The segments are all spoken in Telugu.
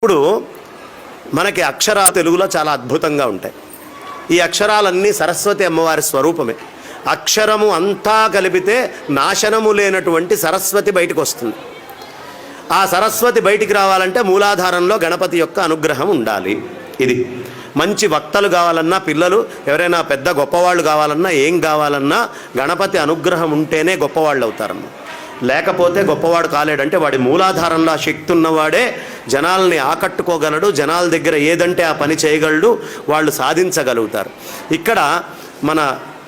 ఇప్పుడు మనకి అక్షరాలు తెలుగులో చాలా అద్భుతంగా ఉంటాయి. ఈ అక్షరాలన్నీ సరస్వతి అమ్మవారి స్వరూపమే. అక్షరము అంతా కలిపితే నాశనము లేనటువంటి సరస్వతి బయటకు వస్తుంది. ఆ సరస్వతి బయటికి రావాలంటే మూలాధారంలో గణపతి యొక్క అనుగ్రహం ఉండాలి. ఇది మంచి వక్తలు కావాలన్నా, పిల్లలు ఎవరైనా పెద్ద గొప్పవాళ్ళు కావాలన్నా, ఏం కావాలన్నా గణపతి అనుగ్రహం ఉంటేనే గొప్పవాళ్ళు అవుతారమ్మ. లేకపోతే గొప్పవాడు కాలేడంటే వాడి మూలాధారంలో ఆ శక్తి ఉన్నవాడే జనాల్ని ఆకట్టుకోగలడు, జనాల దగ్గర ఏదంటే ఆ పని చేయగలడు, వాళ్ళు సాధించగలుగుతారు. ఇక్కడ మన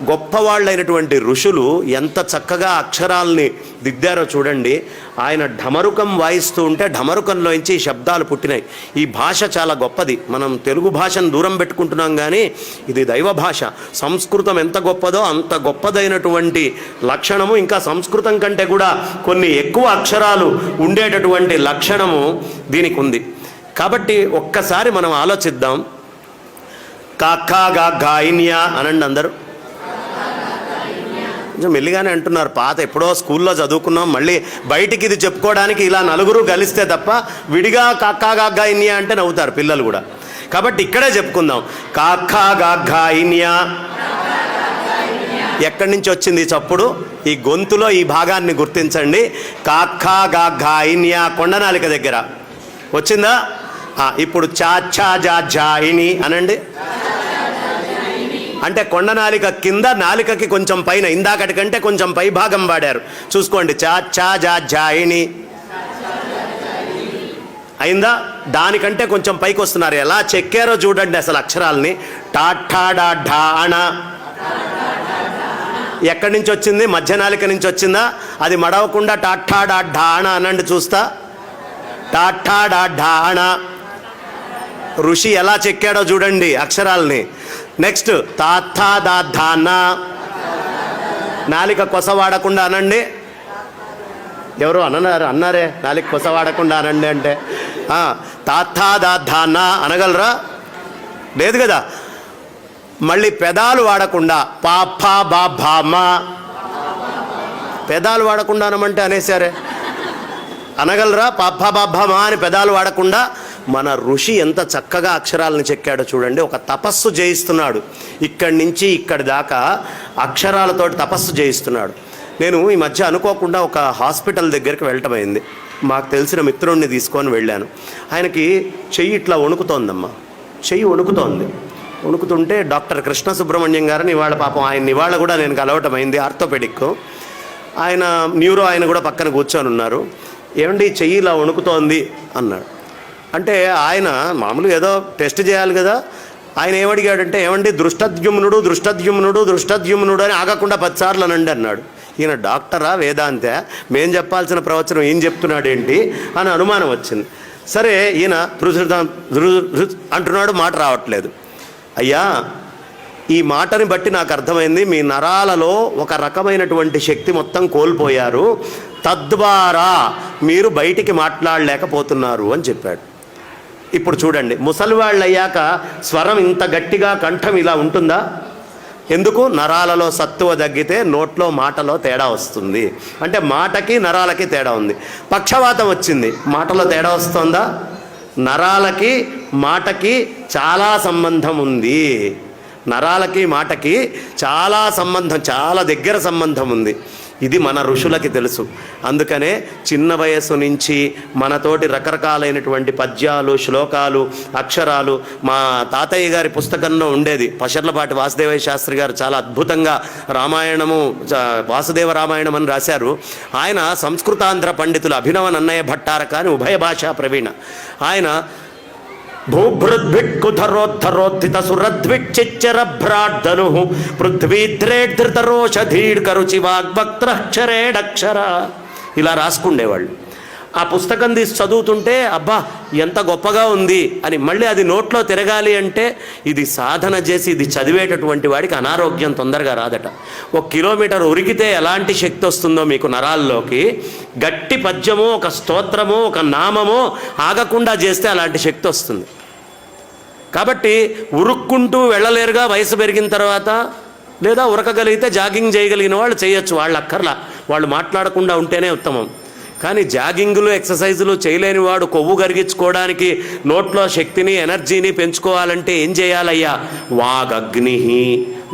గొప్పవాళ్ళైనటువంటి ఋషులు ఎంత చక్కగా అక్షరాల్ని దిద్దారో చూడండి. ఆయన ఢమరుకం వాయిస్తూ ఉంటే ఢమరుకంలోంచి ఈ శబ్దాలు పుట్టినాయి. ఈ భాష చాలా గొప్పది. మనం తెలుగు భాషను దూరం పెట్టుకుంటున్నాం కానీ ఇది దైవ భాష. సంస్కృతం ఎంత గొప్పదో అంత గొప్పదైనటువంటి లక్షణము, ఇంకా సంస్కృతం కంటే కూడా కొన్ని ఎక్కువ అక్షరాలు ఉండేటటువంటి లక్షణము దీనికి ఉంది. కాబట్టి ఒక్కసారి మనం ఆలోచిద్దాం. కాకా గా గాయిన్యా అనండి అందరూ. కొంచెం మెల్లిగానే అంటున్నారు. పాత ఎప్పుడో స్కూల్లో చదువుకున్నాం, మళ్ళీ బయటికి ఇది చెప్పుకోవడానికి ఇలా నలుగురు కలిస్తే తప్ప విడిగా కాకా గాగ్గా ఇన్యా అంటే నవ్వుతారు పిల్లలు కూడా. కాబట్టి ఇక్కడే చెప్పుకుందాం. కాకా గాగ్గా ఇన్యా. ఎక్కడి నుంచి వచ్చింది చప్పుడు? ఈ గొంతులో ఈ భాగాన్ని గుర్తించండి. కాకా గాగ్గా ఇన్యా కొండనాలిక దగ్గర వచ్చిందా? ఇప్పుడు చా చా జా జా ఇని అనండి. అంటే కొండనాలిక కింద, నాలికకి కొంచెం పైన, ఇందాకటి కంటే కొంచెం పై భాగం వాడారు. చూసుకోండి. చా చా జా జాయిని అయిందా? దానికంటే కొంచెం పైకి వస్తున్నారు. ఎలా చెక్కారో చూడండి అసలు అక్షరాలని. టా ఠా డా ఢా అణ ఎక్కడి నుంచి వచ్చింది? మధ్య నాలిక నుంచి వచ్చిందా? అది మడవకుండా టా ఠా డా ఢా అణ అనండి చూస్తా. టా ఠా డా ఢా అణ. ఋషి ఎలా చెక్కాడో చూడండి అక్షరాలని. నెక్స్ట్ తాథా దా ధానా. నాలిక కొస వాడకుండా అనండి. ఎవరు అన్నారే నాలిక కొస వాడకుండా అనండి అంటే తాథా దా ధానా అనగలరా? లేదు కదా. మళ్ళీ పెదాలు వాడకుండా పాపా బా భామా. పెదాలు వాడకుండా అనమంటే అనేసారే. అనగలరా? పాపా బా భామా అని పెదాలు వాడకుండా. మన ఋషి ఎంత చక్కగా అక్షరాలను చెక్కాడో చూడండి. ఒక తపస్సు చేయిస్తున్నాడు. ఇక్కడి నుంచి ఇక్కడి దాకా అక్షరాలతోటి తపస్సు చేయిస్తున్నాడు. నేను ఈ మధ్య అనుకోకుండా ఒక హాస్పిటల్ దగ్గరికి వెళ్ళటమైంది. మాకు తెలిసిన మిత్రుడిని తీసుకొని వెళ్ళాను. ఆయనకి చెయ్యి ఇట్లా వణుకుతోందమ్మా. చెయ్యి వణుకుతోంది. వణుకుతుంటే డాక్టర్ కృష్ణ సుబ్రహ్మణ్యం గారిని ఇవాళ పాపం ఆయన ఇవాళ కూడా నేను కలవటమైంది. ఆర్థోపెడిక్ ఆయన, న్యూరో ఆయన కూడా పక్కన కూర్చొని ఉన్నారు. ఏమండి చెయ్యి ఇలా వణుకుతోంది అన్నాడు. అంటే ఆయన మామూలుగా ఏదో టెస్ట్ చేయాలి కదా. ఆయన ఏమడిగాడంటే, ఏమండి దృష్టద్యుమ్నుడు దృష్టద్యుమ్నుడు దృష్టద్యుమ్నుడు అని ఆగకుండా 10 సార్లు అనండి అన్నాడు. ఈయన డాక్టరా వేదాంత, మేం చెప్పాల్సిన ప్రవచనం ఏం చెప్తున్నాడు ఏంటి అని అనుమానం వచ్చింది. సరే ఈయన అంటున్నాడు, మాట రావట్లేదు. అయ్యా ఈ మాటని బట్టి నాకు అర్థమైంది, మీ నరాలలో ఒక రకమైనటువంటి శక్తి మొత్తం కోల్పోయారు, తద్వారా మీరు బయటికి మాట్లాడలేకపోతున్నారు అని చెప్పాడు. ఇప్పుడు చూడండి, ముసలివాళ్ళు అయ్యాక స్వరం ఇంత గట్టిగా కంఠం ఇలా ఉంటుందా? ఎందుకు? నరాలలో సత్తువ తగ్గితే నోట్లో మాటలో తేడా వస్తుంది. అంటే మాటకి నరాలకి తేడా ఉంది. పక్షవాతం వచ్చింది, మాటలో తేడా వస్తుందా? నరాలకి మాటకి చాలా సంబంధం ఉంది. నరాలకి మాటకి చాలా సంబంధం, చాలా దగ్గర సంబంధం ఉంది. ఇది మన ఋషులకి తెలుసు. అందుకనే చిన్న వయస్సు నుంచి మనతోటి రకరకాలైనటువంటి పద్యాలు, శ్లోకాలు, అక్షరాలు. మా తాతయ్య గారి పుస్తకంలో ఉండేది. పషర్లపాటి వాసుదేవయ్య శాస్త్రి గారు చాలా అద్భుతంగా రామాయణము, వాసుదేవ రామాయణం అని రాశారు. ఆయన సంస్కృతాంధ్ర పండితులు అభినవ నన్నయ్య భట్టారక అని ఉభయ భాషా ప్రవీణ. ఆయన భూభృద్భిక్కుధరోద్ధరోద్ధిత సురద్విచ్చిచ్చరభ్రాడ్ధను పృథ్వీద్రేద్ధృతరోషధీడ్కరుచి వాగ్భక్త్రక్షరేడక్షర ఇలా రాసుకుండేవాళ్ళు. ఆ పుస్తకం తీసి చదువుతుంటే అబ్బా ఎంత గొప్పగా ఉంది అని. మళ్ళీ అది నోట్లో తిరగాలి అంటే ఇది సాధన చేసి ఇది చదివేటటువంటి వాడికి అనారోగ్యం తొందరగా రాదట. 1 కిలోమీటర్ ఉరికితే ఎలాంటి శక్తి వస్తుందో మీకు నరాల్లోకి, గట్టి పద్యమో, ఒక స్తోత్రమో, ఒక నామమో ఆగకుండా చేస్తే అలాంటి శక్తి వస్తుంది. కాబట్టి ఉరుక్కుంటూ వెళ్ళలేరుగా వయసు పెరిగిన తర్వాత. లేదా ఉరకగలిగితే జాగింగ్ చేయగలిగిన వాళ్ళు చేయొచ్చు, వాళ్ళు అక్కర్లా, వాళ్ళు మాట్లాడకుండా ఉంటేనే ఉత్తమం. కానీ జాగింగ్లు ఎక్సర్సైజులు చేయలేని వాడు కొవ్వు కరిగించుకోవడానికి నోట్లో శక్తిని ఎనర్జీని పెంచుకోవాలంటే ఏం చేయాలయ్యా? వాగగ్ని,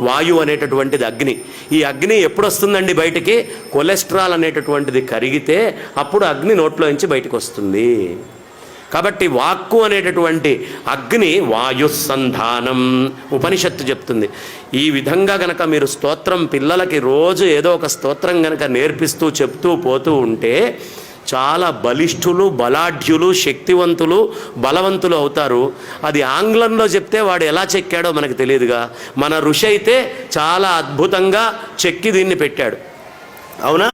వాయు అనేటటువంటిది అగ్ని. ఈ అగ్ని ఎప్పుడు వస్తుందండి బయటికి? కొలెస్ట్రాల్ అనేటటువంటిది కరిగితే అప్పుడు అగ్ని నోట్లోంచి బయటకు వస్తుంది. కాబట్టి వాక్కు అనేటటువంటి అగ్ని వాయుస్సంధానం ఉపనిషత్తు చెప్తుంది. ఈ విధంగా గనక మీరు స్తోత్రం పిల్లలకి రోజు ఏదో ఒక స్తోత్రం గనక నేర్పిస్తూ చెప్తూ పోతూ ఉంటే చాలా బలిష్ఠులు, బలాఢ్యులు, శక్తివంతులు, బలవంతులు అవుతారు. అది ఆంగ్లంలో చెప్తే వాడు ఎలా చెక్కాడో మనకు తెలియదుగా, మన ఋషి అయితే చాలా అద్భుతంగా చెక్కి దీన్ని పెట్టాడు. అవునా?